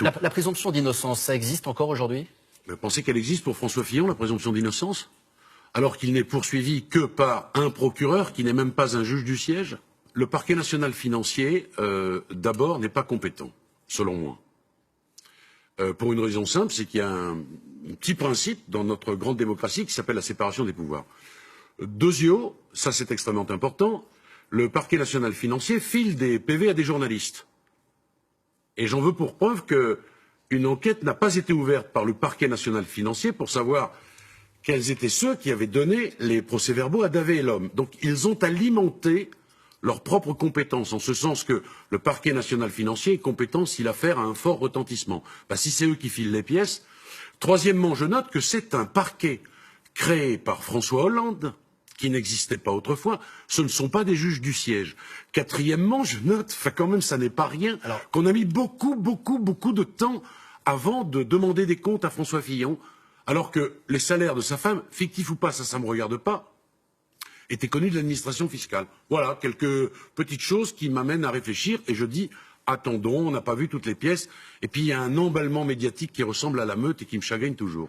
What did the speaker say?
La présomption d'innocence, ça existe encore aujourd'hui? Vous pensez qu'elle existe pour François Fillon, la présomption d'innocence? Alors qu'il n'est poursuivi que par un procureur qui n'est même pas un juge du siège? Le parquet national financier, d'abord, n'est pas compétent, selon moi. Pour une raison simple, c'est qu'il y a un petit principe dans notre grande démocratie qui s'appelle la séparation des pouvoirs. Deuxièmement, ça c'est extrêmement important, le parquet national financier file des PV à des journalistes. Et j'en veux pour preuve qu'une enquête n'a pas été ouverte par le parquet national financier pour savoir quels étaient ceux qui avaient donné les procès-verbaux à Davé et Lhomme. Donc ils ont alimenté leurs propres compétences, en ce sens que le parquet national financier est compétent si l'affaire a un fort retentissement. Si c'est eux qui filent les pièces. Troisièmement, je note que c'est un parquet créé par François Hollande, qui n'existait pas autrefois. Ce ne sont pas des juges du siège. Quatrièmement, je note, quand même ça n'est pas rien, qu'on a mis beaucoup de temps avant de demander des comptes à François Fillon, alors que les salaires de sa femme, fictifs ou pas, ça me regarde pas, étaient connus de l'administration fiscale. Voilà, quelques petites choses qui m'amènent à réfléchir, et je dis, attendons, on n'a pas vu toutes les pièces, et puis il y a un emballement médiatique qui ressemble à la meute et qui me chagrine toujours.